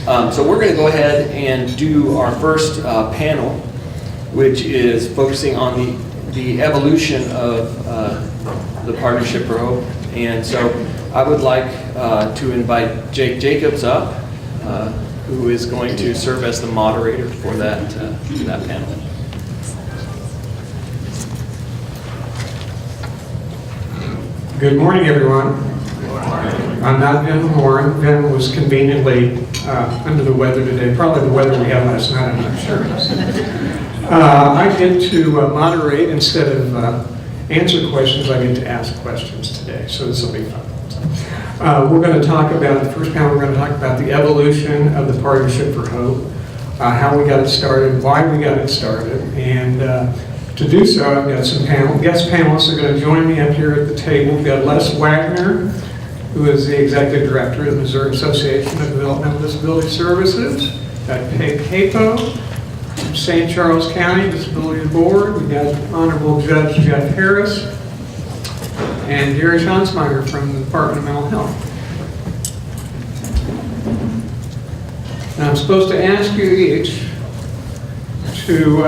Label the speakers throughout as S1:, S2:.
S1: So we're going to go ahead and do our first panel, which is focusing on the evolution of the Partnership for Hope. And so I would like to invite Jake Jacobs up, who is going to serve as the moderator for that panel.
S2: Good morning, everyone. I'm not Vin Horn. Vin was conveniently under the weather today. Probably the weather we had last night, I'm not sure. I get to moderate instead of answer questions. I get to ask questions today, so this will be fun. We're going to talk about, the first panel, we're going to talk about the evolution of the Partnership for Hope, how we got it started, why we got it started, and to do so, I've got some guest panelists are going to join me up here at the table. We've got Les Wagner, who is the Executive Director of the Missouri Association of Developmental Disability Services. We've got Peg Capo from St. Charles County Disability Board. We've got Honorable Judge Jeff Harris and Gary Schonsmeyer from the Department of Mental Health. Now, I'm supposed to ask you each to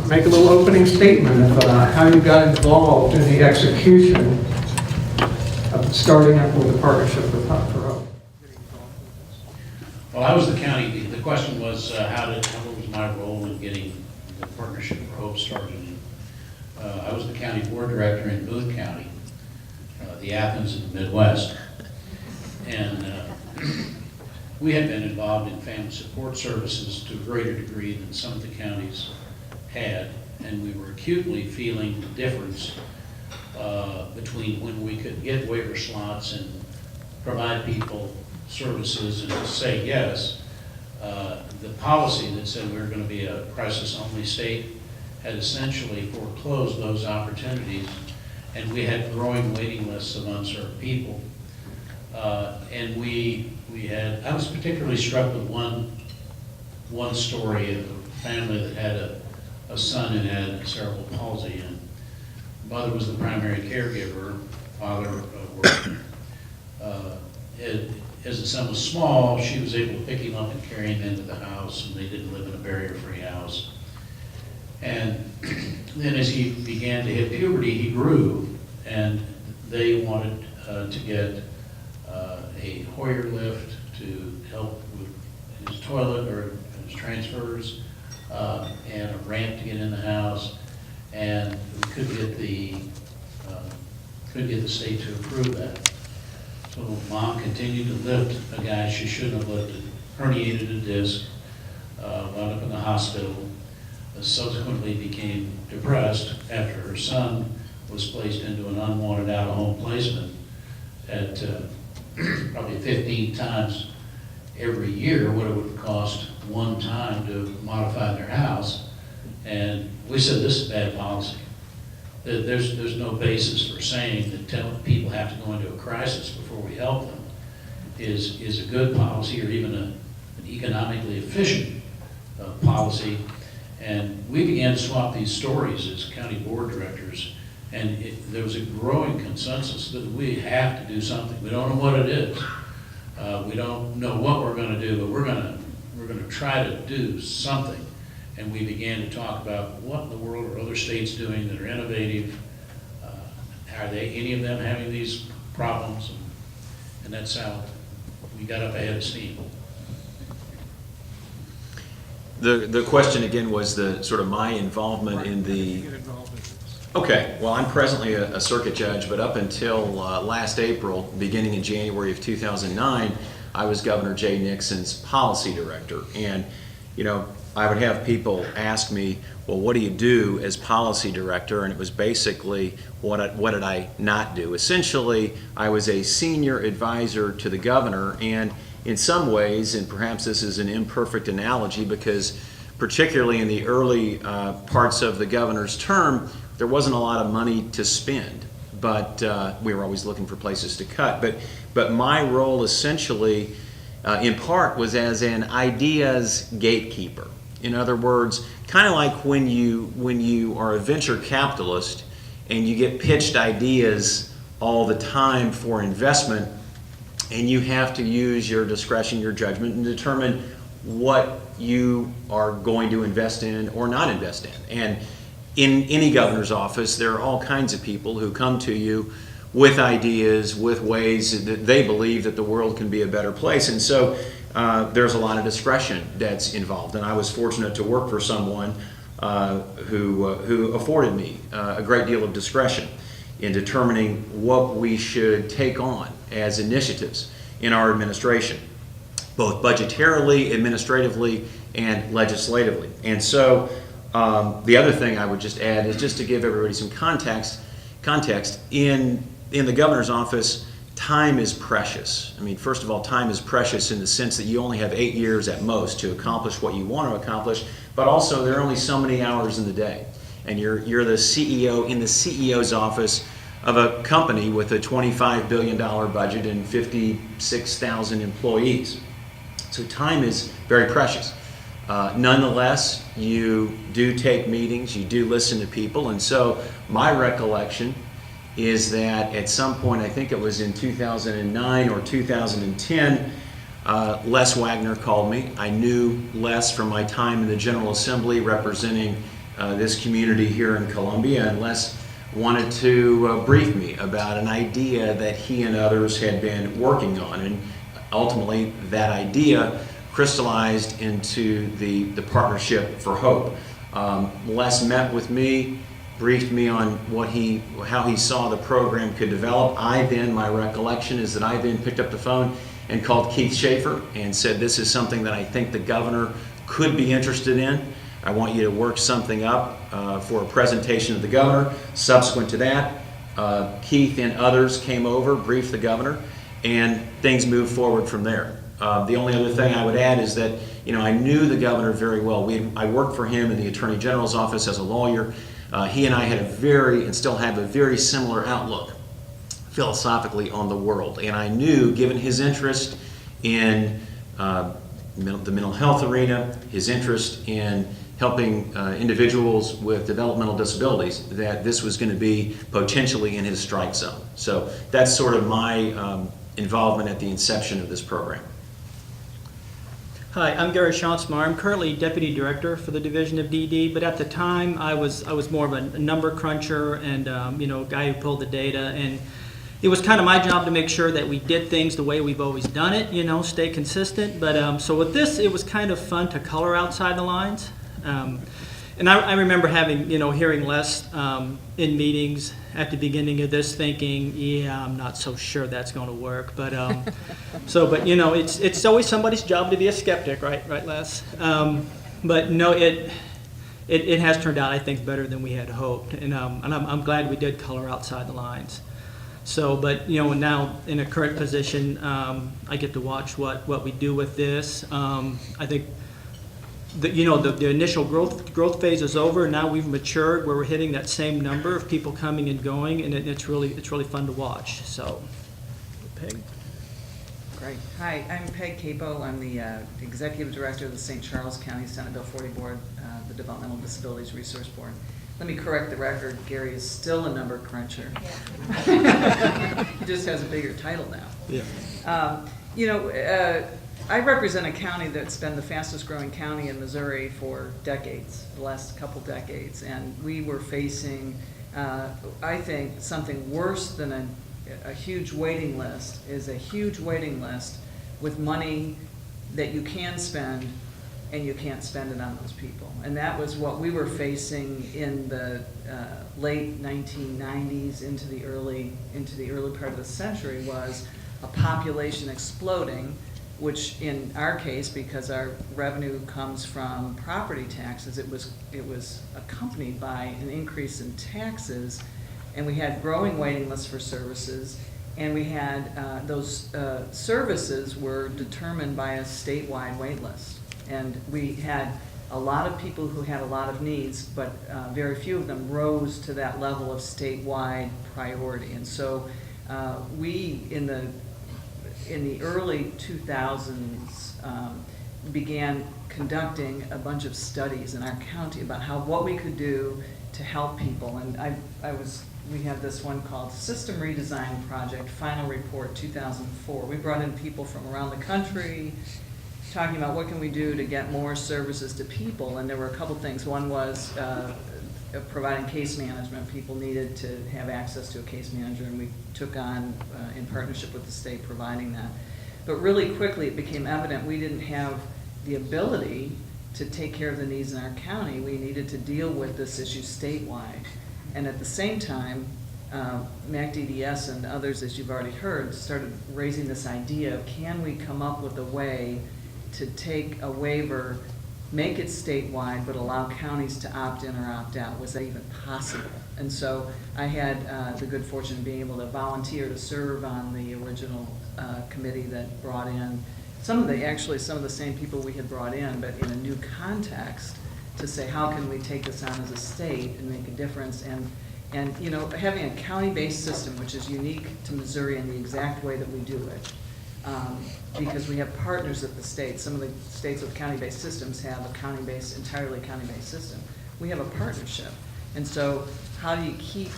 S2: make a little opening statement of how you got involved in the execution of starting up with the Partnership for Hope.
S3: Well, I was the county. The question was, what was my role in getting the Partnership for Hope started? I was the county board director in Boone County, the Athens of the Midwest, and we had been involved in family support services to a greater degree than some of the counties had, and we were acutely feeling the difference between when we could get waiver slots and provide people services and say yes. The policy that said we were going to be a crisis-only state had essentially foreclosed those opportunities, and we had growing waiting lists of unserved people. And I was particularly struck with one story of a family that had a son who had cerebral palsy, and mother was the primary caregiver, father worked. As the son was small, she was able to pick him up and carry him into the house, and they didn't live in a barrier-free house. And then as he began to hit puberty, he grew, and they wanted to get a Hoyer lift to help with his toilet or his transfers, and a ramp to get in the house, and we couldn't get the state to approve that. So mom continued to lift a guy she shouldn't have lifted, herniated a disc, wound up in the hospital, subsequently became depressed after her son was placed into an unwanted out-of-home placement at probably 15 times every year what it would cost one time to modify their house. And we said, this is bad policy. There's no basis for saying that telling people have to go into a crisis before we help them is a good policy, or even an economically efficient policy. And we began to swap these stories as county board directors, and there was a growing consensus that we have to do something. We don't know what it is. We don't know what we're going to do, but we're going to try to do something. And we began to talk about what in the world are other states doing that are innovative. Are any of them having these problems? And that's how we got up ahead of steam.
S4: The question again was the sort of my involvement in the. Okay, well, I'm presently a circuit judge, but up until last April, beginning in January of 2009, I was Governor Jay Nixon's policy director. And, you know, I would have people ask me, well, what do you do as policy director? And it was basically, what did I not do? Essentially, I was a senior advisor to the governor, and in some ways, and perhaps this is an imperfect analogy, because particularly in the early parts of the governor's term, there wasn't a lot of money to spend, but we were always looking for places to cut. But my role essentially, in part, was as an ideas gatekeeper. In other words, kind of like when you are a venture capitalist and you get pitched ideas all the time for investment, and you have to use your discretion, your judgment, and determine what you are going to invest in or not invest in. And in any governor's office, there are all kinds of people who come to you with ideas, with ways that they believe that the world can be a better place. And so there's a lot of discretion that's involved. And I was fortunate to work for someone who afforded me a great deal of discretion in determining what we should take on as initiatives in our administration, both budgetarily, administratively, and legislatively. And so the other thing I would just add is just to give everybody some context in the governor's office, time is precious. I mean, first of all, time is precious in the sense that you only have 8 years at most to accomplish what you want to accomplish, but also there are only so many hours in the day. And you're the CEO in the CEO's office of a company with a $25 billion budget and 56,000 employees. So time is very precious. Nonetheless, you do take meetings, you do listen to people, and so my recollection is that at some point, I think it was in 2009 or 2010, Les Wagner called me. I knew Les from my time in the General Assembly representing this community here in Columbia, and Les wanted to brief me about an idea that he and others had been working on, and ultimately that idea crystallized into the Partnership for Hope. Les met with me, briefed me on how he saw the program could develop. My recollection is that I then picked up the phone and called Keith Schaefer and said, this is something that I think the governor could be interested in. I want you to work something up for a presentation of the governor. Subsequent to that, Keith and others came over, briefed the governor, and things moved forward from there. The only other thing I would add is that, I knew the governor very well. I worked for him in the Attorney General's office as a lawyer. He and I had and still have a very similar outlook philosophically on the world. And I knew, given his interest in the mental health arena, his interest in helping individuals with developmental disabilities, that this was going to be potentially in his strike zone. So that's sort of my involvement at the inception of this program.
S5: Hi, I'm Gary Schanzmar. I'm currently Deputy Director for the Division of DD, but at the time I was more of a number cruncher and a guy who pulled the data, and it was kind of my job to make sure that we did things the way we've always done it, stay consistent. But so with this, it was kind of fun to color outside the lines. And I remember hearing Les in meetings at the beginning of this, thinking, yeah, I'm not so sure that's going to work. But it's always somebody's job to be a skeptic, right, Les? But no, it has turned out, I think, better than we had hoped, and I'm glad we did color outside the lines. So, but now in a current position, I get to watch what we do with this. I think the initial growth phase is over. Now we've matured, where we're hitting that same number of people coming and going, and it's really fun to watch. So, Peg.
S6: Great. Hi, I'm Peg Capo. I'm the Executive Director of the St. Charles County Senate Bill 40 Board, the Developmental Disabilities Resource Board. Let me correct the record. Gary is still a number cruncher. Yeah. He just has a bigger title now. Yeah. I represent a county that's been the fastest growing county in Missouri for decades, the last couple decades, and we were facing, I think, something worse than a huge waiting list is a huge waiting list with money that you can spend and you can't spend it on those people. And that was what we were facing in the late 1990s into the early part of the century, was a population exploding, which in our case, because our revenue comes from property taxes, it was accompanied by an increase in taxes, and we had growing waiting lists for services, and we had those services were determined by a statewide wait list. And we had a lot of people who had a lot of needs, but very few of them rose to that level of statewide priority. And so we, in the early 2000s, began conducting a bunch of studies in our county about what we could do to help people. And we have this one called System Redesign Project, Final Report 2004. We brought in people from around the country talking about what can we do to get more services to people, and there were a couple things. One was providing case management. People needed to have access to a case manager, and we took on, in partnership with the state, providing that. But really quickly, it became evident we didn't have the ability to take care of the needs in our county. We needed to deal with this issue statewide. And at the same time, MACDDS and others, as you've already heard, started raising this idea of, can we come up with a way to take a waiver, make it statewide, but allow counties to opt in or opt out? Was that even possible? And so I had the good fortune of being able to volunteer to serve on the original committee that brought in some of the same people we had brought in, but in a new context, to say, how can we take this on as a state and make a difference? And you know, having a county-based system, which is unique to Missouri in the exact way that we do it, because we have partners at the state. Some of the states with county-based systems have a entirely county-based system. We have a partnership. And so how do you keep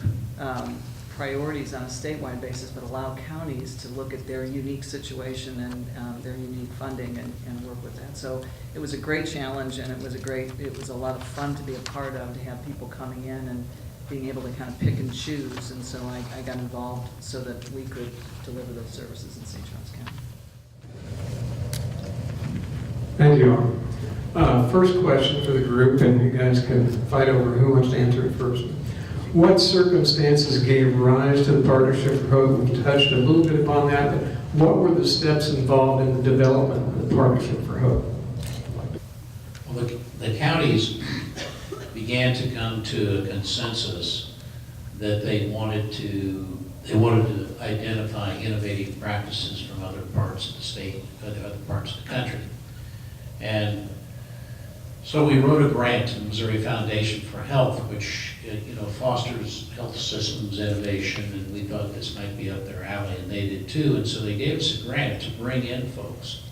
S6: priorities on a statewide basis, but allow counties to look at their unique situation and their unique funding and work with that? So it was a great challenge, and it was a lot of fun to be a part of, to have people coming in and being able to kind of pick and choose. And so I got involved so that we could deliver those services in St. Charles County.
S2: Thank you all. First question for the group, and you guys can fight over who wants to answer it first. What circumstances gave rise to the Partnership for Hope? We touched a little bit upon that, but what were the steps involved in the development of the Partnership for Hope?
S3: Well, the counties began to come to a consensus that they wanted to identify innovative practices from other parts of the state, other parts of the country. And so we wrote a grant to the Missouri Foundation for Health, which fosters health systems innovation, and we thought this might be up their alley, and they did too. And so they gave us a grant to bring in folks.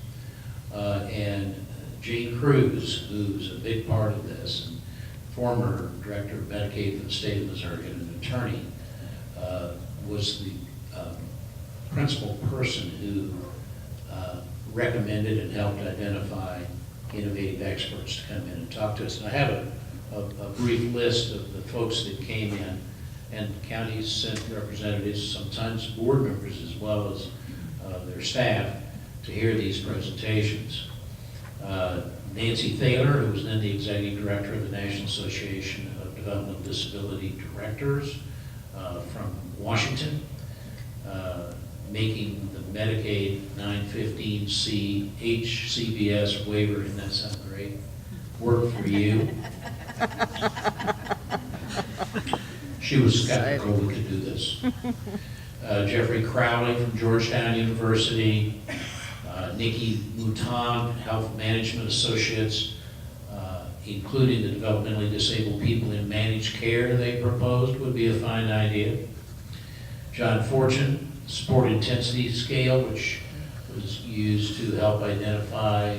S3: And Jane Cruz, who's a big part of this, and former director of Medicaid for the state of Missouri and an attorney, was the principal person who recommended and helped identify innovative experts to come in and talk to us. And I have a brief list of the folks that came in, and counties sent representatives, sometimes board members as well as their staff, to hear these presentations. Nancy Thaler, who was then the executive director of the National Association of Developmental Disability Directors from Washington, making the Medicaid 915C HCBS waiver. Doesn't that sound great? Work for you. She was skeptical we could do this. Jeffrey Crowley from Georgetown University, Nikki Mouton, Health Management Associates, including the developmentally disabled people in managed care they proposed would be a fine idea. John Fortune, Sport Intensity Scale, which was used to help identify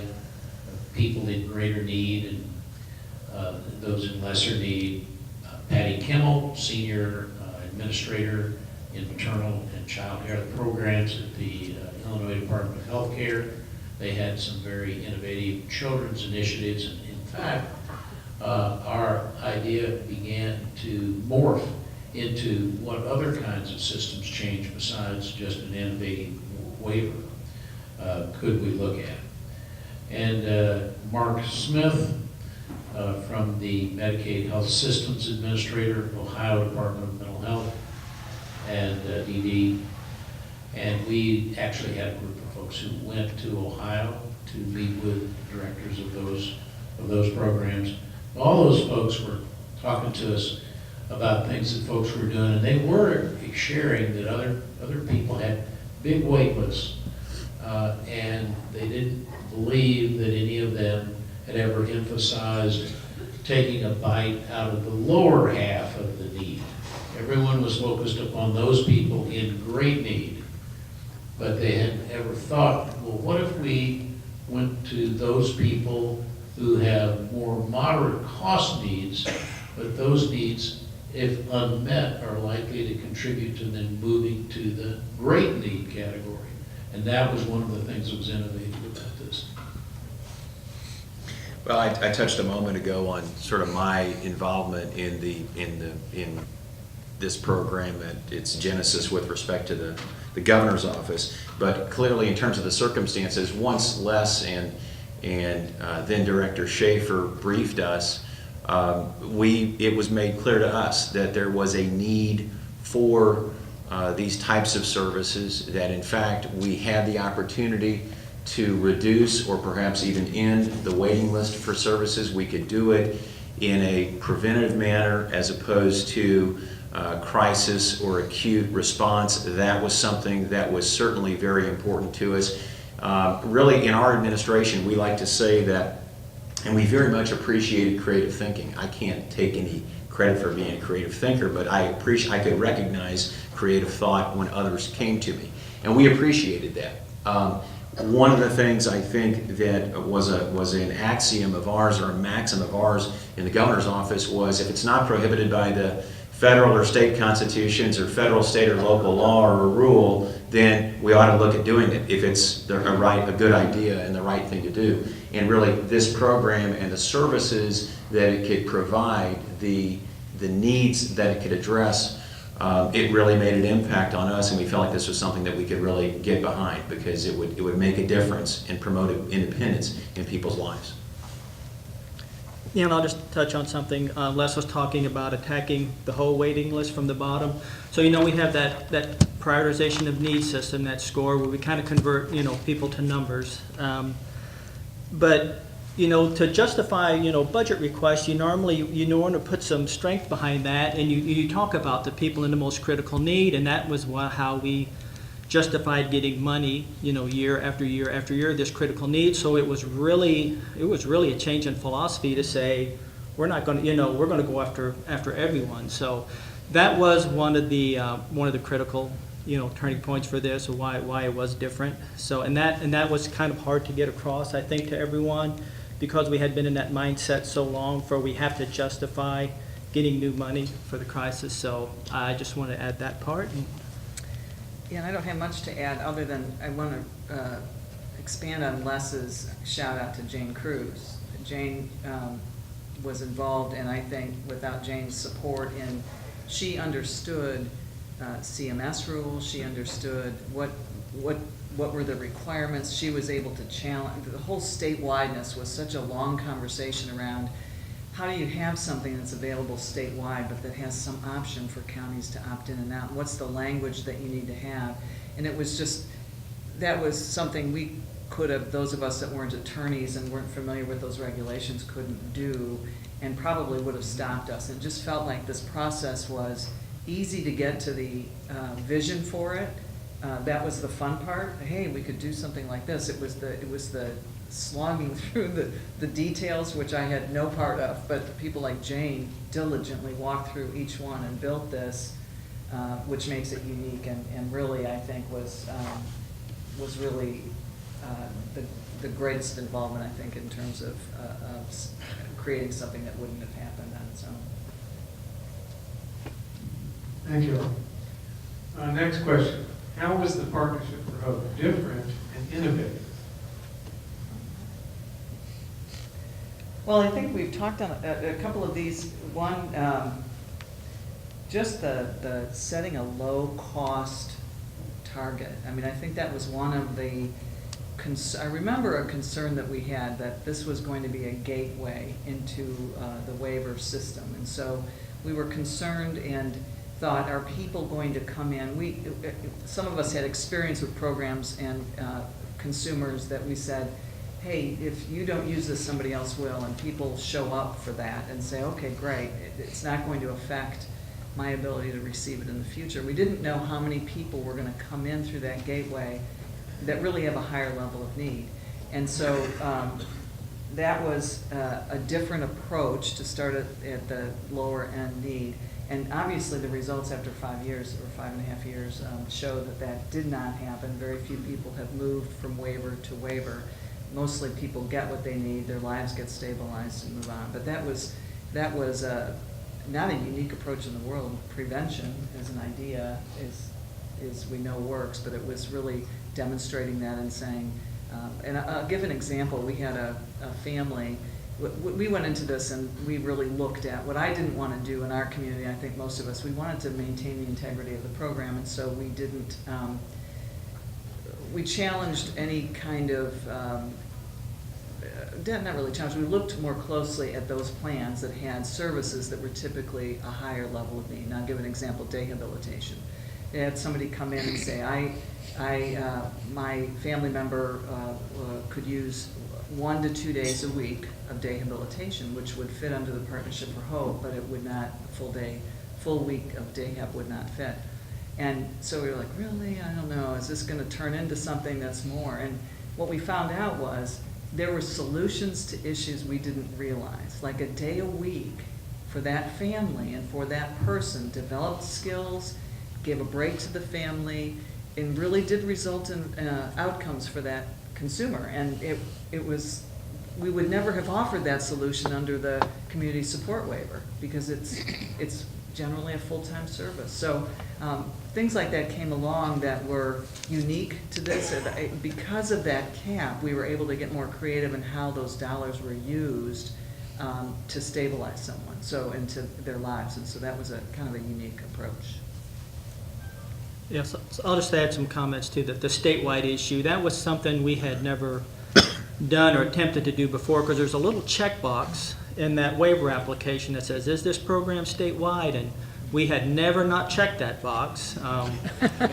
S3: people in greater need and those in lesser need. Patty Kimmel, Senior Administrator in Maternal and Child Health Programs at the Illinois Department of Health Care. They had some very innovative children's initiatives, and in fact, our idea began to morph into what other kinds of systems change besides just an innovative waiver could we look at. And Mark Smith from the Medicaid Health Systems Administrator, Ohio Department of Mental Health, and DD. And we actually had a group of folks who went to Ohio to meet with directors of those programs. All those folks were talking to us about things that folks were doing, and they were sharing that other people had big wait lists, and they didn't believe that any of them had ever emphasized taking a bite out of the lower half of the need. Everyone was focused upon those people in great need, but they hadn't ever thought, well, what if we went to those people who have more moderate cost needs, but those needs, if unmet, are likely to contribute to them moving to the great need category. And that was one of the things that was innovative about this.
S4: Well, I touched a moment ago on sort of my involvement in this program at its genesis with respect to the governor's office. But clearly, in terms of the circumstances, once Les and then Director Schaefer briefed us, it was made clear to us that there was a need for these types of services, that in fact we had the opportunity to reduce or perhaps even end the waiting list for services. We could do it in a preventative manner as opposed to crisis or acute response. That was something that was certainly very important to us. Really, in our administration, we like to say that, and we very much appreciated creative thinking. I can't take any credit for being a creative thinker, but I could recognize creative thought when others came to me, and we appreciated that. One of the things I think that was an axiom of ours, or a maxim of ours in the governor's office, was if it's not prohibited by the federal or state constitutions or federal, state, or local law or a rule, then we ought to look at doing it if it's a good idea and the right thing to do. And really, this program and the services that it could provide, the needs that it could address, it really made an impact on us, and we felt like this was something that we could really get behind, because it would make a difference and promote independence in people's lives.
S5: Yeah, and I'll just touch on something. Les was talking about attacking the whole waiting list from the bottom. So, we have that prioritization of needs system, that score, where we kind of convert, people to numbers. But to justify, budget requests, you want to put some strength behind that, and you talk about the people in the most critical need, and that was how we justified getting money, year after year after year, this critical need. So it was really a change in philosophy to say we're not going to, we're going to go after everyone. So that was one of the critical, turning points for this, or why it was different. So and that was kind of hard to get across, I think, to everyone, because we had been in that mindset so long for we have to justify getting new money for the crisis. So I just want to add that part.
S6: Yeah, and I don't have much to add other than I want to expand on Les's shout out to Jane Cruz. Jane was involved, and I think without Jane's support, she understood CMS rules. She understood what were the requirements. She was able to challenge. The whole statewide-ness was such a long conversation around how do you have something that's available statewide but that has some option for counties to opt in and out? What's the language that you need to have? And it was just, that was something we could have, those of us that weren't attorneys and weren't familiar with those regulations, couldn't do, and probably would have stopped us. It just felt like this process was easy to get to the vision for it. That was the fun part. Hey, we could do something like this. It was the slogging through the details, which I had no part of, but people like Jane diligently walked through each one and built this, which makes it unique, and really, I think, was really the greatest involvement, I think, in terms of creating something that wouldn't have happened on its own.
S2: Thank you. Next question. How was the Partnership for Hope different and innovative?
S6: Well, I think we've talked on a couple of these. One, just the setting a low-cost target. I mean, I think that was one of the, I remember a concern that we had, that this was going to be a gateway into the waiver system. And so we were concerned and thought, are people going to come in? Some of us had experience with programs and consumers that we said, hey, if you don't use this, somebody else will, and people show up for that and say, okay, great, it's not going to affect my ability to receive it in the future. We didn't know how many people were going to come in through that gateway that really have a higher level of need. And so that was a different approach to start at the lower end need. And obviously the results after 5 years, or 5.5 years, show that did not happen. Very few people have moved from waiver to waiver. Mostly people get what they need, their lives get stabilized and move on. But that was not a unique approach in the world. Prevention as an idea is we know works, but it was really demonstrating that and saying, and I'll give an example. We had a family we went into this and we really looked at what I didn't want to do in our community. I think most of us, we wanted to maintain the integrity of the program, and so we didn't, we challenged any kind of, not really challenged, we looked more closely at those plans that had services that were typically a higher level of need. Now, I'll give an example, rehabilitation. They had somebody come in and say, my family member could use 1 to 2 days a week of rehabilitation, which would fit under the Partnership for Hope, but it would not, full week of Dayhab would not fit. And so we were like, really? I don't know. Is this going to turn into something that's more? And what we found out was there were solutions to issues we didn't realize. Like a day a week for that family and for that person, developed skills, gave a break to the family, and really did result in outcomes for that consumer. And it was, we would never have offered that solution under the community support waiver because it's generally a full-time service. So things like that came along that were unique to this. And because of that cap, we were able to get more creative in how those dollars were used to stabilize someone, so into their lives. And so that was a kind of a unique approach.
S5: Yes, so I'll just add some comments to the statewide issue. That was something we had never done or attempted to do before, because there's a little checkbox in that waiver application that says, is this program statewide? And we had never not checked that box.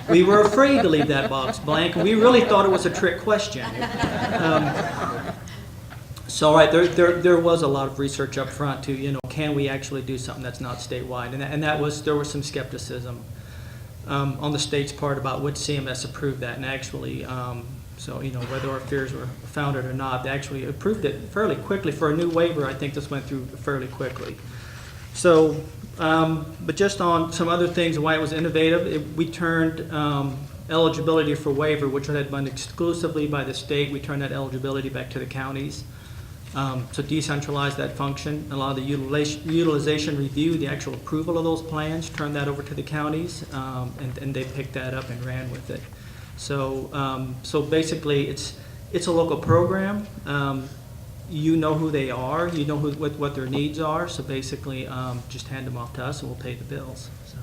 S5: We were afraid to leave that box blank, and we really thought it was a trick question. So right, there was a lot of research up front to, can we actually do something that's not statewide? And there was some skepticism on the state's part about would CMS approve that, and actually, so whether our fears were founded or not, they actually approved it fairly quickly. For a new waiver, I think this went through fairly quickly. So, but just on some other things, why it was innovative, we turned eligibility for waiver, which had been exclusively by the state, we turned that eligibility back to the counties. So decentralize that function, allow the utilization review, the actual approval of those plans, turn that over to the counties, and they picked that up and ran with it. So, so basically, it's a local program. You know who they are, you know what their needs are. So basically, just hand them off to us, and we'll pay the bills. So.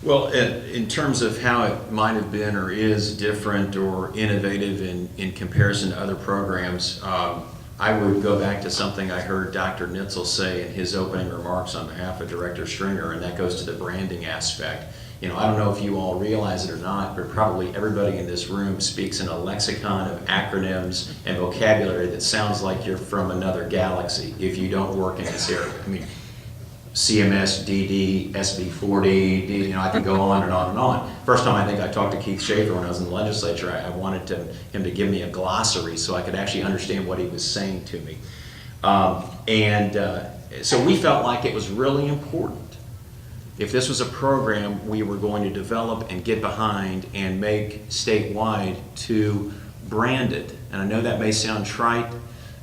S4: Well, in terms of how it might have been or is different or innovative in comparison to other programs, I would go back to something I heard Dr. Nitzel say in his opening remarks on behalf of Director Stringer, and that goes to the branding aspect. I don't know if you all realize it or not, but probably everybody in this room speaks in a lexicon of acronyms and vocabulary that sounds like you're from another galaxy if you don't work in this area. I mean, CMS, DD, SB40, I can go on and on and on. First time I think I talked to Keith Schaefer when I was in the legislature, I wanted him to give me a glossary so I could actually understand what he was saying to me. So we felt like it was really important. If this was a program we were going to develop and get behind and make statewide, to brand it. And I know that may sound trite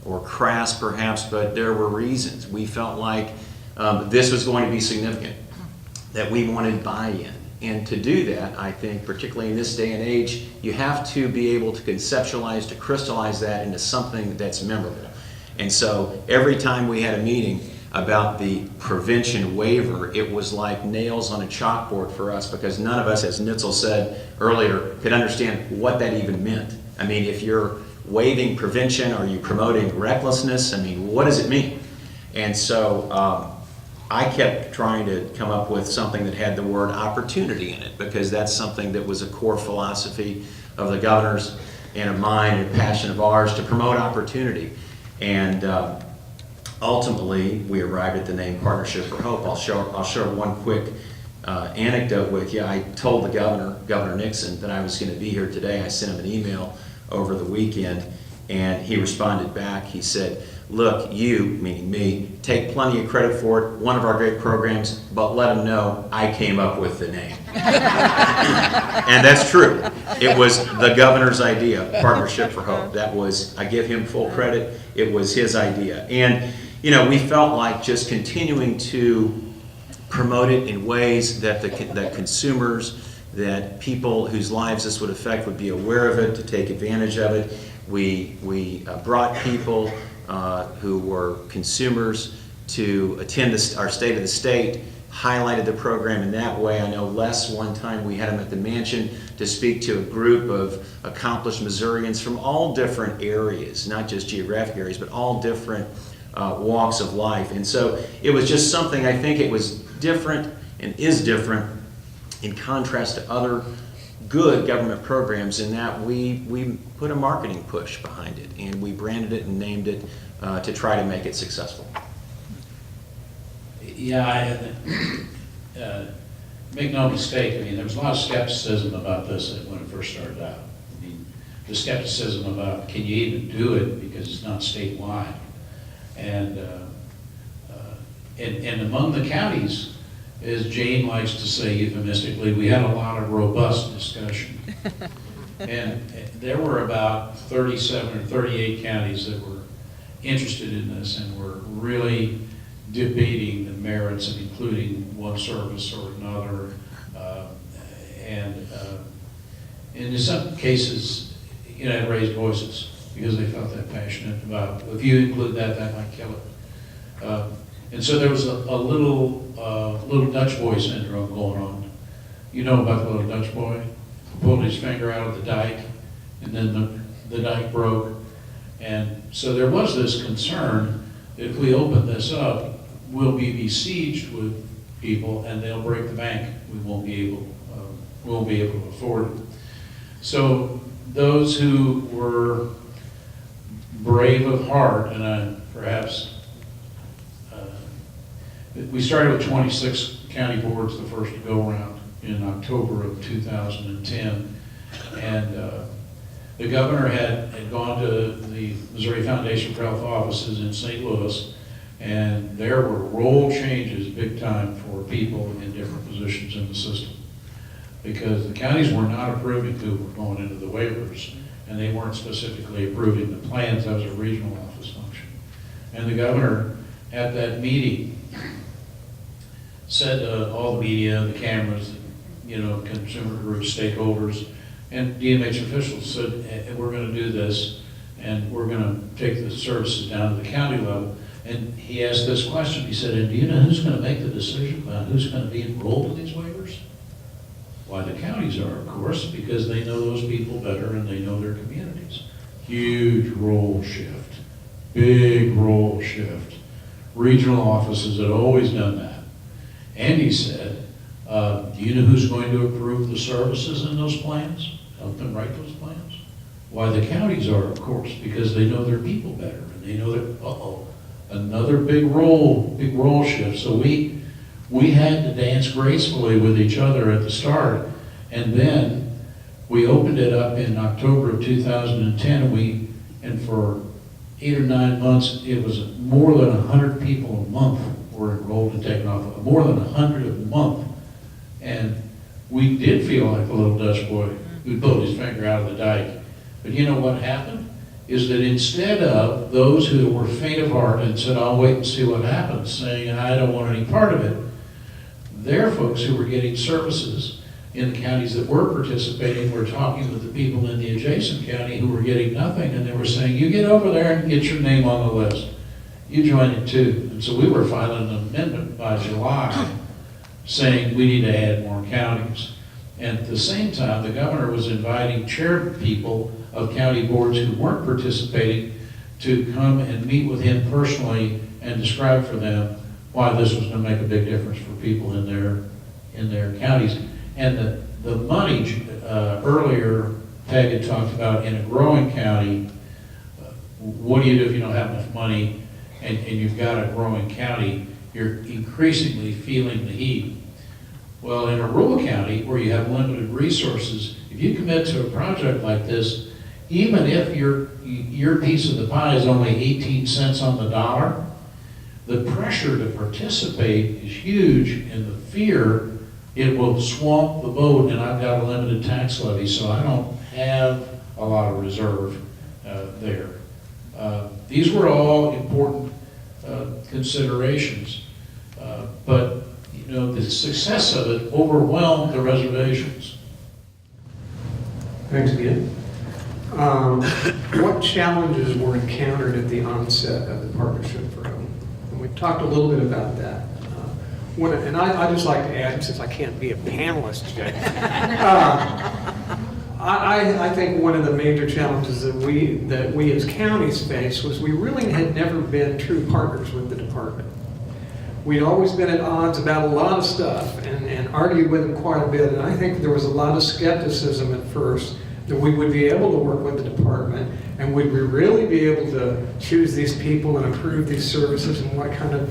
S4: or crass perhaps, but there were reasons. We felt like this was going to be significant, that we wanted buy-in. And to do that, I think, particularly in this day and age, you have to be able to conceptualize, to crystallize that into something that's memorable. And so every time we had a meeting about the prevention waiver, it was like nails on a chalkboard for us, because none of us, as Nitzel said earlier, could understand what that even meant. I mean, if you're waiving prevention, are you promoting recklessness? I mean, what does it mean? And so I kept trying to come up with something that had the word opportunity in it, because that's something that was a core philosophy of the governor's and of mine and passion of ours, to promote opportunity. And ultimately, we arrived at the name Partnership for Hope. I'll share one quick anecdote with you. I told the Governor Nixon, that I was going to be here today. I sent him an email over the weekend, and he responded back. He said, look, you, meaning me, take plenty of credit for it, one of our great programs, but let them know I came up with the name. And that's true. It was the governor's idea, Partnership for Hope. That was, I give him full credit, it was his idea. And, we felt like just continuing to promote it in ways that that consumers, that people whose lives this would affect would be aware of it, to take advantage of it. We brought people who were consumers to attend our State of the State, highlighted the program in that way. I know Les, one time we had him at the mansion to speak to a group of accomplished Missourians from all different areas, not just geographic areas, but all different walks of life. And so it was just something, I think it was different and is different in contrast to other good government programs in that we put a marketing push behind it, and we branded it and named it to try to make it successful.
S3: Yeah, make no mistake, I mean, there was a lot of skepticism about this when it first started out. I mean, the skepticism about, can you even do it because it's not statewide? And among the counties, as Jane likes to say euphemistically, we had a lot of robust discussion. And there were about 37 or 38 counties that were interested in this and were really debating the merits of including one service or another. And in some cases, you know, it raised voices because they felt that passionate about, if you include that, that might kill it. And so there was a little Dutch boy syndrome going on. You know about the little Dutch boy? Pulled his finger out of the dike, and then the dike broke. And so there was this concern that if we open this up, we'll be besieged with people and they'll break the bank. We won't be able to afford it. So those who were brave of heart, and we started with 26 county boards the first go around in October of 2010, and the governor had gone to the Missouri Foundation for Health offices in St. Louis, and there were role changes big time for people in different positions in the system, because the counties were not approving who were going into the waivers, and they weren't specifically approving the plans. That was a regional office function. And the governor at that meeting said to all the media, the cameras, you know, consumer groups, stakeholders, and DMH officials said, we're going to do this, and we're going to take the services down to the county level. And he asked this question. He said, and do you know who's going to make the decision about who's going to be enrolled in these waivers? Why, the counties are, of course, because they know those people better and they know their communities. Huge role shift, big role shift. Regional offices had always done that. And he said, do you know who's going to approve the services in those plans? Help them write those plans? Why, the counties are, of course, because they know their people better and they know that, another big role shift. So we had to dance gracefully with each other at the start, and then we opened it up in October of 2010, and for 8 or 9 months, it was more than 100 people a month were enrolled and taken off, more than 100 a month. And we did feel like a little Dutch boy who pulled his finger out of the dike. But you know what happened? Is that instead of those who were faint of heart and said, I'll wait and see what happens, saying, I don't want any part of it, there are folks who were getting services in the counties that were participating. We're talking with the people in the adjacent county who were getting nothing, and they were saying, you get over there and get your name on the list. You join it too. And so we were filing an amendment by July saying we need to add more counties. And at the same time, the governor was inviting chair people of county boards who weren't participating to come and meet with him personally and describe for them why this was going to make a big difference for people in their counties. And the money, earlier Peg had talked about in a growing county, what do you do if you don't have enough money and you've got a growing county? You're increasingly feeling the heat. Well, in a rural county where you have limited resources, if you commit to a project like this, even if your piece of the pie is only 18 cents on the dollar, the pressure to participate is huge, and the fear it will swamp the boat, and I've got a limited tax levy, so I don't have a lot of reserve there. These were all important considerations, but you know, the success of it overwhelmed the reservations.
S2: Thanks again. What challenges were encountered at the onset of the Partnership for Hope? And we talked a little bit about that. And I'd just like to add, since I can't be a panelist today, I think one of the major challenges that we as counties faced was we really had never been true partners with the department. We'd always been at odds about a lot of stuff and argued with them quite a bit. And I think there was a lot of skepticism at first that we would be able to work with the department, and would we really be able to choose these people and approve these services, and what kind of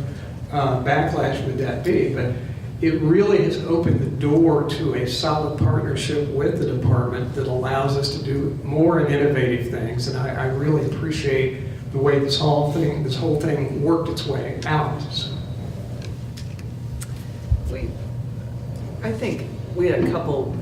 S2: backlash would that be? But it really has opened the door to a solid partnership with the department that allows us to do more and innovative things. And I really appreciate the way this whole thing worked its way out. So.
S6: I think we had a couple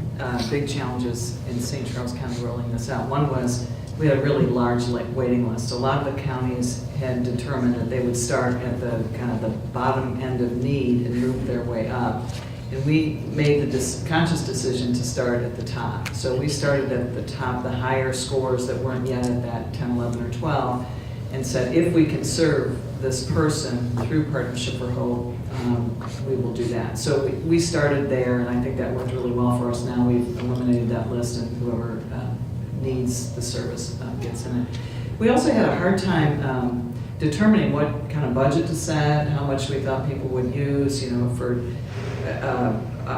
S6: big challenges in St. Charles County rolling this out. One was we had a really large waiting list. A lot of the counties had determined that they would start at the kind of the bottom end of need and move their way up. And we made the conscious decision to start at the top. So we started at the top, the higher scores that weren't yet at that 10, 11, or 12, and said, if we can serve this person through Partnership for Hope, we will do that. So we started there, and I think that worked really well for us. Now we've eliminated that list, and whoever needs the service gets in it. We also had a hard time determining what kind of budget to set, how much we thought people would use. You know, for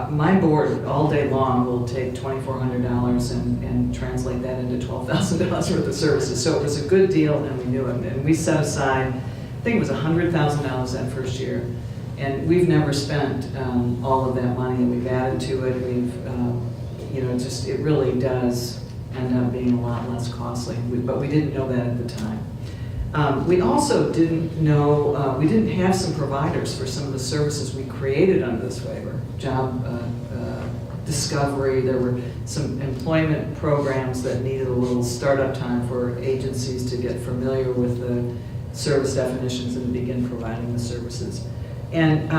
S6: my board all day long will take $2,400 and translate that into $12,000 worth of services. So it was a good deal, and we knew it. And we set aside, I think it was $100,000 that first year. And we've never spent all of that money, and we've added to it. We've, you know, just it really does end up being a lot less costly. But we didn't know that at the time. We also didn't know, we didn't have some providers for some of the services we created under this waiver. Job discovery, there were some employment programs that needed a little startup time for agencies to get familiar with the service definitions and begin providing the services. And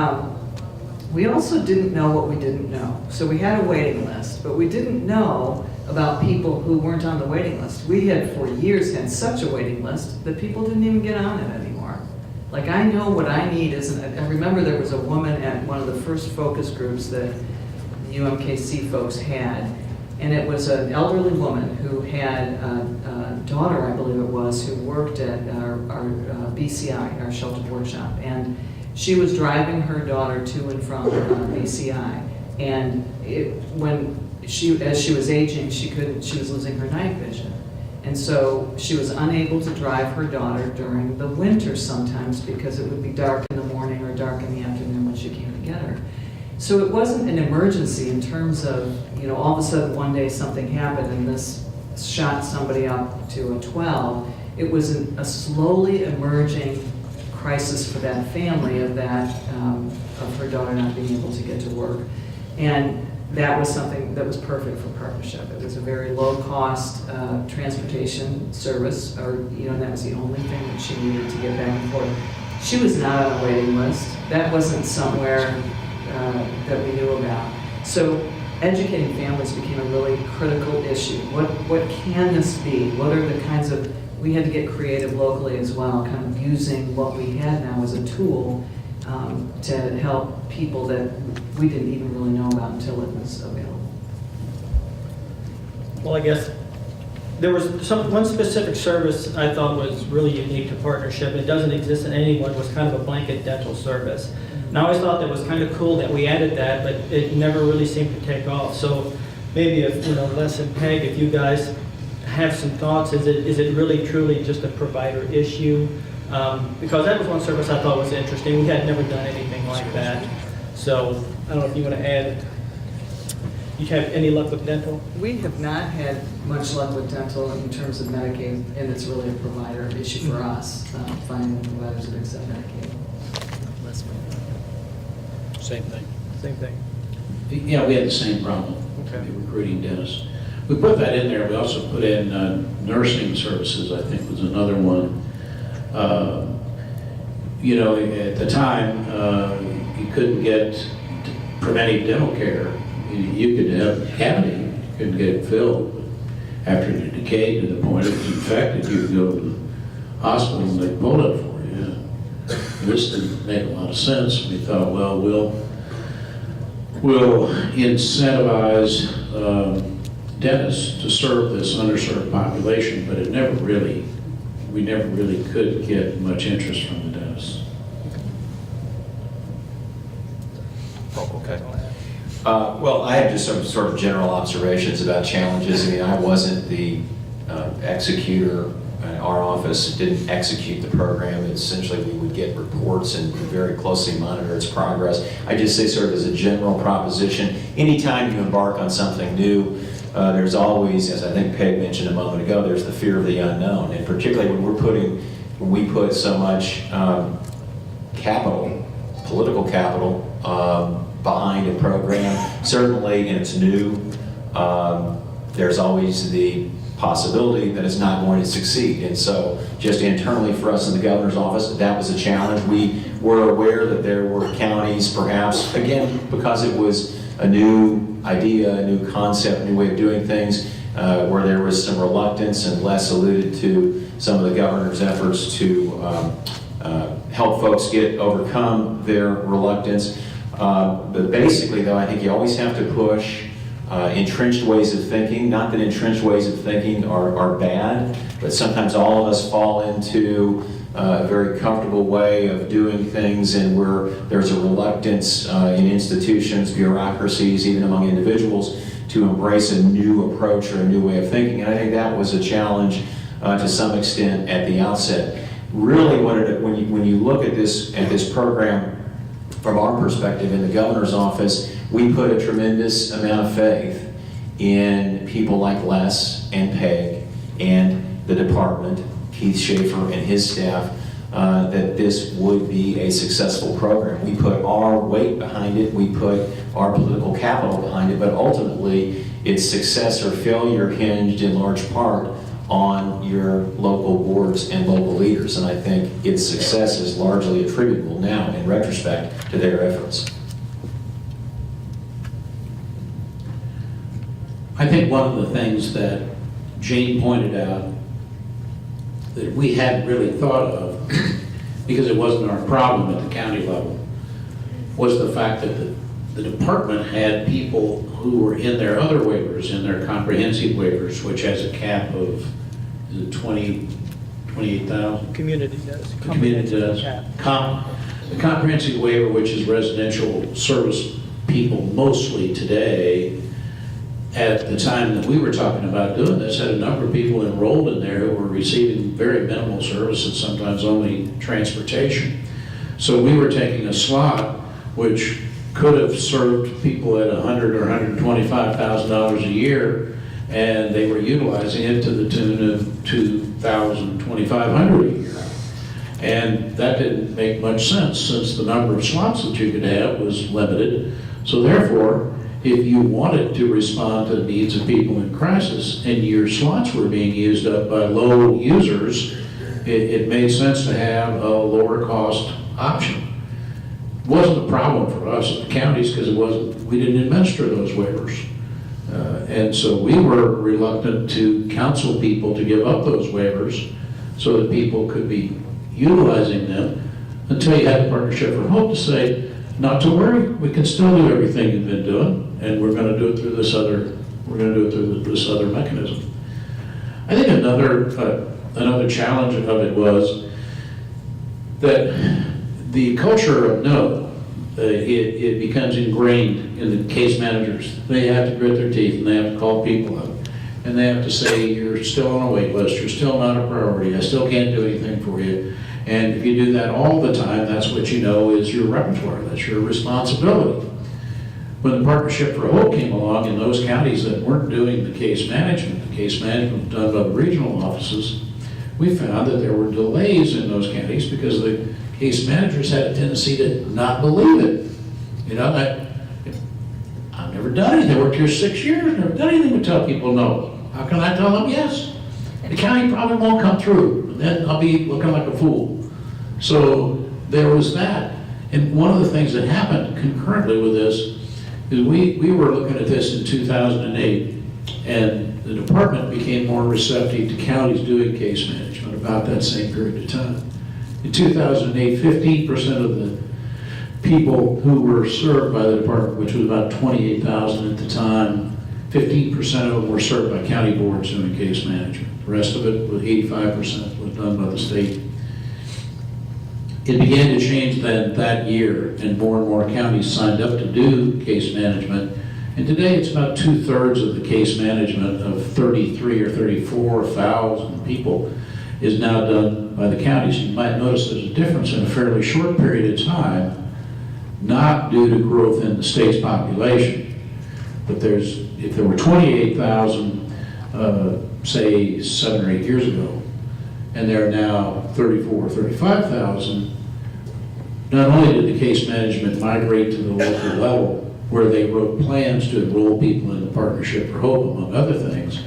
S6: we also didn't know what we didn't know. So we had a waiting list, but we didn't know about people who weren't on the waiting list. We had for years had such a waiting list that people didn't even get on it anymore. Like, I know what I need isn't, I remember there was a woman at one of the first focus groups that the UMKC folks had, and it was an elderly woman who had a daughter, I believe it was, who worked at our BCI, our sheltered workshop, and she was driving her daughter to and from BCI, and as she was aging, she was losing her night vision. And so she was unable to drive her daughter during the winter sometimes because it would be dark in the morning or dark in the afternoon when she came to get her. So it wasn't an emergency in terms of, you know, all of a sudden one day something happened and this shot somebody up to a 12. It was a slowly emerging crisis for that family of her daughter not being able to get to work. And that was something that was perfect for Partnership. It was a very low-cost transportation service, and that was the only thing that she needed to get back and forth. She was not on a waiting list. That wasn't somewhere that we knew about. So educating families became a really critical issue. What can this be? What are the kinds of, we had to get creative locally as well, kind of using what we had now as a tool to help people that we didn't even really know about until it was available.
S5: Well, I guess there was one specific service I thought was really unique to Partnership. It doesn't exist in anyone, was kind of a blanket dental service. And I always thought that was kind of cool that we added that, but it never really seemed to take off. So maybe if, Les and Peg, if you guys have some thoughts, is it really truly just a provider issue? Because that was one service I thought was interesting. We had never done anything like that. So I don't know if you want to add. You have any luck with dental?
S6: We have not had much luck with dental in terms of Medicaid, and it's really a provider issue for us, finding the providers that accept Medicaid.
S3: Same thing.
S5: Same thing.
S3: Yeah, we had the same problem,
S5: Okay.
S3: recruiting dentists. We put that in there. We also put in nursing services, I think was another one. At the time, you couldn't get preventive dental care. You could have a cavity, you couldn't get it filled. after it decayed to the point it was infected, you could go to the hospital and they pulled it for you. This didn't make a lot of sense. We thought, well, we'll incentivize dentists to serve this underserved population, but we never really could get much interest from the dentists.
S4: Okay. Well, I have just some sort of general observations about challenges. I mean, I wasn't the executor. Our office didn't execute the program. Essentially, we would get reports and very closely monitor its progress. I just say sort of as a general proposition, anytime you embark on something new, there's always, as I think Peg mentioned a moment ago, there's the fear of the unknown. And particularly when we put so much capital, political capital, behind a program, certainly, and it's new, there's always the possibility that it's not going to succeed. And so just internally for us in the governor's office, that was a challenge. We were aware that there were counties, perhaps, again, because it was a new idea, a new concept, a new way of doing things, where there was some reluctance, and Les alluded to some of the governor's efforts to help folks overcome their reluctance. But basically, though, I think you always have to push entrenched ways of thinking. Not that entrenched ways of thinking are bad, but sometimes all of us fall into a very comfortable way of doing things, and where there's a reluctance in institutions, bureaucracies, even among individuals, to embrace a new approach or a new way of thinking. And I think that was a challenge to some extent at the outset. Really, when you look at this program from our perspective in the governor's office, we put a tremendous amount of faith in people like Les and Peg and the department, Keith Schaefer and his staff, that this would be a successful program. We put our weight behind it, we put our political capital behind it, but ultimately its success or failure hinged in large part on your local boards and local leaders. And I think its success is largely attributable now, in retrospect, to their efforts.
S3: I think one of the things that Jane pointed out that we hadn't really thought of, because it wasn't our problem at the county level, was the fact that the department had people who were in their other waivers, in their comprehensive waivers, which has a cap of 28,000?
S5: Community does.
S3: Community does. The comprehensive waiver, which is residential service people mostly today, at the time that we were talking about doing this, had a number of people enrolled in there who were receiving very minimal services, sometimes only transportation. So we were taking a slot which could have served people at $100,000 or $125,000 a year, and they were utilizing it to the tune of $2,000, $2,500 a year. And that didn't make much sense, since the number of slots that you could have was limited. So therefore, if you wanted to respond to the needs of people in crisis and your slots were being used up by low users, it made sense to have a lower cost option. It wasn't a problem for us at the counties, because we didn't administer those waivers. And so we were reluctant to counsel people to give up those waivers so that people could be utilizing them, until you had the Partnership for Hope to say, not to worry, we can still do everything you've been doing, and we're going to do it through this other mechanism. I think another challenge of it was that the culture of no, it becomes ingrained in the case managers. They have to grit their teeth, and they have to call people up, and they have to say, you're still on a wait list, you're still not a priority, I still can't do anything for you. And if you do that all the time, that's what you know is your repertoire, that's your responsibility. When the Partnership for Hope came along in those counties that weren't doing the case management was done by the regional offices, we found that there were delays in those counties because the case managers had a tendency to not believe it. You know, I've never done anything, I worked here 6 years, never done anything to tell people no. How can I tell them yes? The county probably won't come through, and then I'll be looking like a fool. So there was that. And one of the things that happened concurrently with this is we were looking at this in 2008,
S7: And the department became more receptive to counties doing case management about that same period of time. In 2008, 15% of the people who were served by the department, which was about 28,000 at the time, 15% of them were served by county boards doing case management. The rest of it, with 85%, was done by the state. It began to change then that year, and more counties signed up to do case management. And today it's about 2/3 of the case management of 33 or 34,000 people is now done by the counties. You might notice there's a difference in a fairly short period of time, not due to growth in the state's population, but if there were 28,000, say 7 or 8 years ago, and there are now 34 or 35,000, not only did the case management migrate to the local level, where they wrote plans to enroll people in the Partnership for Hope, among other things,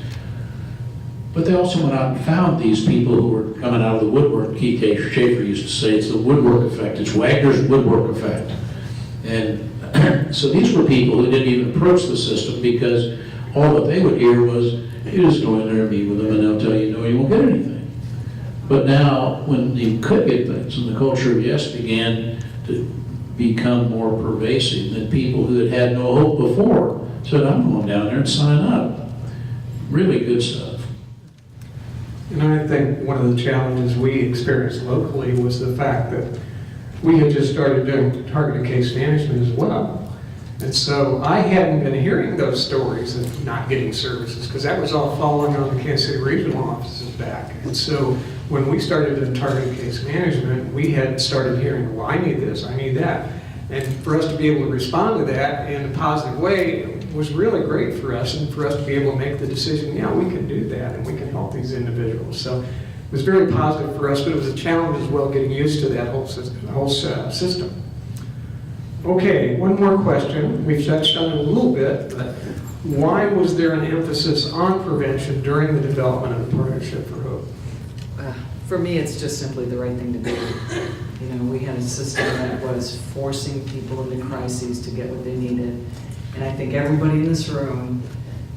S7: but they also went out and found these people who were coming out of the woodwork. Keith Schaefer used to say it's the woodwork effect, it's Wagner's woodwork effect. And so these were people who didn't even approach the system because all that they would hear was, you just go in there and meet with them and they'll tell you, no, you won't get anything. But now, when you could get things, and the culture of yes began to become more pervasive, than people who had had no hope before said, I'm going down there and sign up. Really good stuff.
S2: And I think one of the challenges we experienced locally was the fact that we had just started doing targeted case management as well. And so I hadn't been hearing those stories of not getting services, because that was all falling on the Kansas City regional office's back. And so when we started in targeted case management, we had started hearing, well, I need this, I need that. And for us to be able to respond to that in a positive way was really great for us, and for us to be able to make the decision, yeah, we can do that and we can help these individuals. So it was very positive for us, but it was a challenge as well getting used to that whole system. Okay, one more question. We've touched on it a little bit, but why was there an emphasis on prevention during the development of the Partnership for Hope?
S6: For me, it's just simply the right thing to do. You know, we had a system that was forcing people into crises to get what they needed. And I think everybody in this room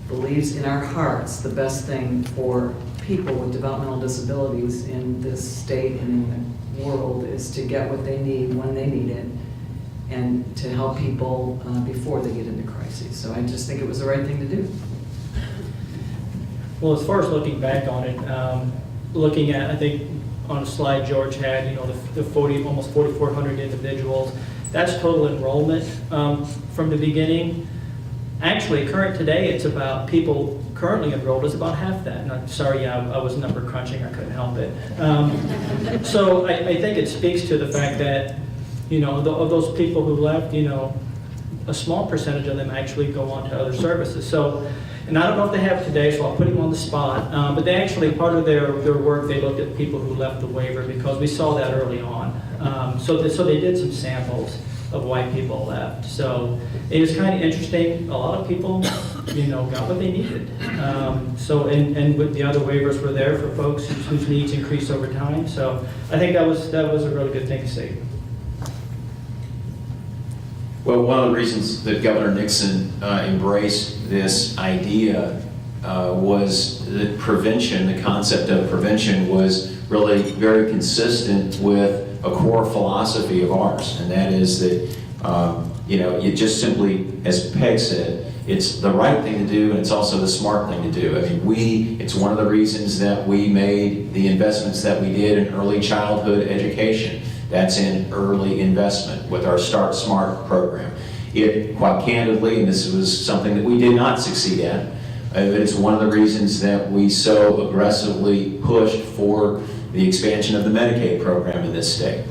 S6: believes in our hearts the best thing for people with developmental disabilities in this state and in the world is to get what they need when they need it, and to help people before they get into crises. So I just think it was the right thing to do.
S5: Well, as far as looking back on it, looking at, I think on a slide George had, you know, the 40, almost 4,400 individuals, that's total enrollment from the beginning. Actually, current today, it's about people currently enrolled is about half that. And I'm sorry, I was number crunching, I couldn't help it. So I think it speaks to the fact that, you know, of those people who left, you know, a small percentage of them actually go on to other services. So, and I don't know if they have today, so I'll put him on the spot, but they actually, part of their work, they looked at people who left the waiver because we saw that early on. So they did some samples of why people left. So it was kind of interesting. A lot of people, you know, got what they needed. So, and with the other waivers were there for folks whose needs increased over time. So I think that was a really good thing to see.
S4: Well, one of the reasons that Governor Nixon embraced this idea was that prevention, the concept of prevention, was really very consistent with a core philosophy of ours, and that is that, you know, you just simply, as Peg said, it's the right thing to do, and it's also the smart thing to do. I mean, it's one of the reasons that we made the investments that we did in early childhood education. That's in early investment with our Start Smart program. It, quite candidly, and this was something that we did not succeed at, but it's one of the reasons that we so aggressively pushed for the expansion of the Medicaid program in this state.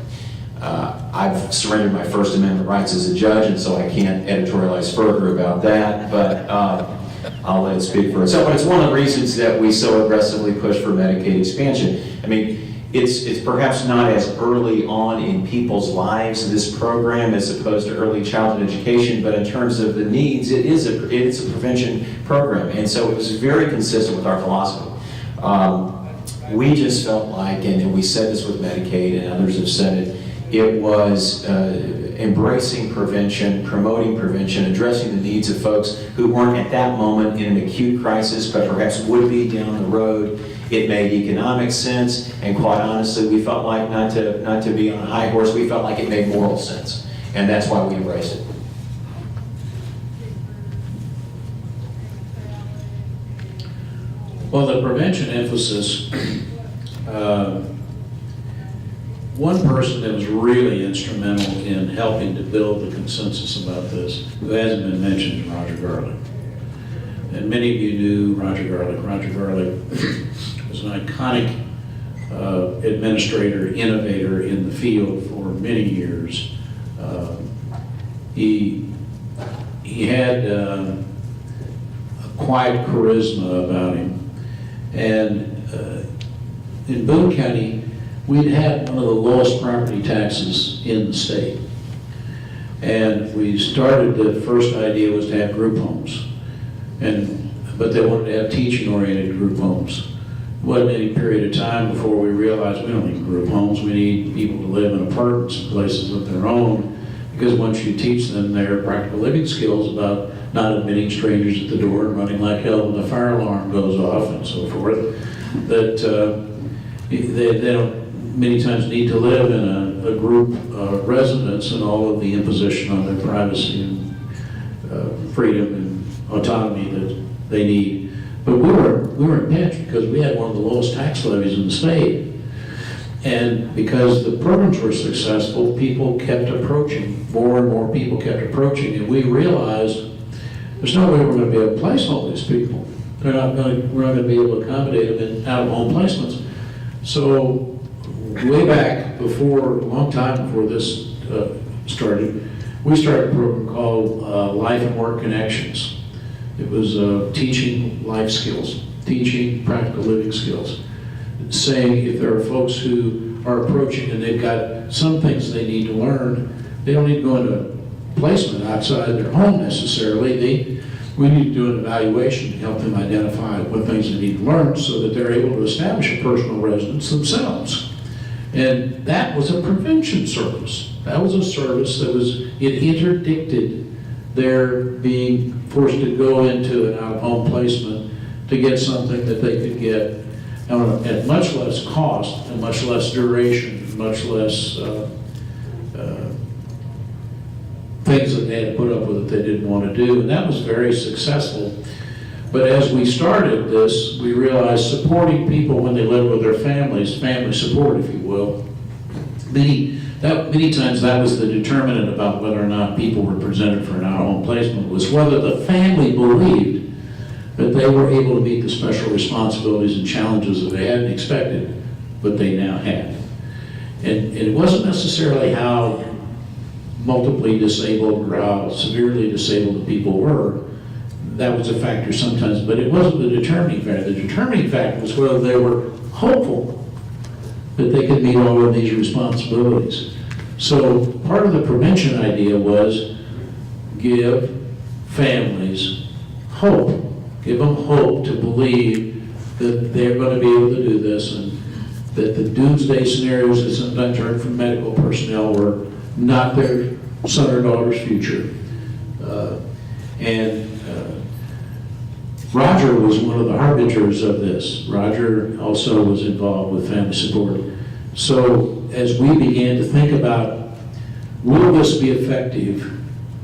S4: I've surrendered my First Amendment rights as a judge, and so I can't editorialize further about that, but I'll let it speak for itself. But it's one of the reasons that we so aggressively push for Medicaid expansion. I mean, it's perhaps not as early on in people's lives, this program, as opposed to early childhood education, but in terms of the needs, it's a prevention program. And so it was very consistent with our philosophy. We just felt like, and we said this with Medicaid and others have said it, it was embracing prevention, promoting prevention, addressing the needs of folks who weren't at that moment in an acute crisis, but perhaps would be down the road. It made economic sense, and quite honestly, we felt like, not to be on a high horse, we felt like it made moral sense. And that's why we embraced it.
S7: Well, the prevention emphasis, one person that was really instrumental in helping to build the consensus about this, who hasn't been mentioned, is Roger Garlick. And many of you knew Roger Garlick. Roger Garlick was an iconic administrator, innovator in the field for many years. He had a quiet charisma about him. And in Boone County, we'd had one of the lowest property taxes in the state. And we started, the first idea was to have group homes. But they wanted to have teaching-oriented group homes. It wasn't any period of time before we realized we don't need group homes. We need people to live in apartments and places of their own, because once you teach them their practical living skills about not admitting strangers at the door and running like hell when the fire alarm goes off and so forth, that they don't many times need to live in a group residence and all of the imposition on their privacy and freedom and autonomy that they need. But we were in pinch because we had one of the lowest tax levies in the state. And because the programs were successful, people kept approaching, more and more people kept approaching, and we realized there's no way we're going to be able to place all these people. We're not going to be able to accommodate them in out-of-home placements. So way back before, a long time before this started, we started a program called Life and Work Connections. It was teaching life skills, teaching practical living skills, saying if there are folks who are approaching and they've got some things they need to learn, they don't need to go into placement outside their home necessarily. We need to do an evaluation to help them identify what things they need to learn so that they're able to establish a personal residence themselves. And that was a prevention service. That was a service that it interdicted their being forced to go into an out-of-home placement to get something that they could get at much less cost and much less duration, much less things that they had to put up with that they didn't want to do, and that was very successful. But as we started this, we realized supporting people when they live with their families, family support, if you will, many times that was the determinant about whether or not people were presented for an out-of-home placement, was whether the family believed that they were able to meet the special responsibilities and challenges that they hadn't expected, but they now had. And it wasn't necessarily how multiply disabled or how severely disabled the people were. That was a factor sometimes, but it wasn't the determining factor. The determining factor was whether they were hopeful that they could meet all of these responsibilities. So part of the prevention idea was give families hope. Give them hope to believe that they're going to be able to do this, and that the doomsday scenarios that sometimes heard from medical personnel were not their son or daughter's future. Roger was one of the harbingers of this. Roger also was involved with family support. So as we began to think about, will this be effective?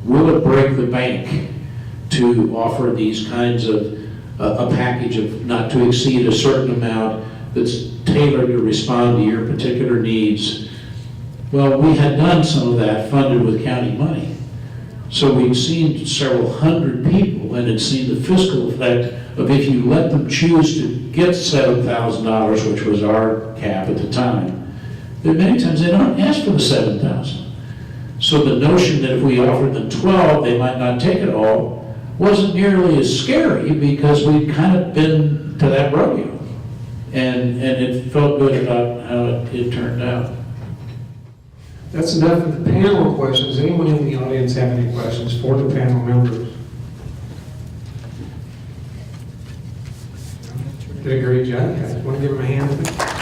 S7: Will it break the bank to offer these kinds of a package of not to exceed a certain amount that's tailored to respond to your particular needs? Well, we had done some of that funded with county money. So we'd seen several hundred people and had seen the fiscal effect of if you let them choose to get $7,000, which was our cap at the time, that many times they don't ask for the $7,000. So the notion that if we offered them 12, they might not take it all, wasn't nearly as scary because we'd kind of been to that rodeo. And it felt good about how it turned out.
S2: That's enough of the panel questions. Anyone in the audience have any questions for the panel members? Did a great job, guys. Want to give them a hand?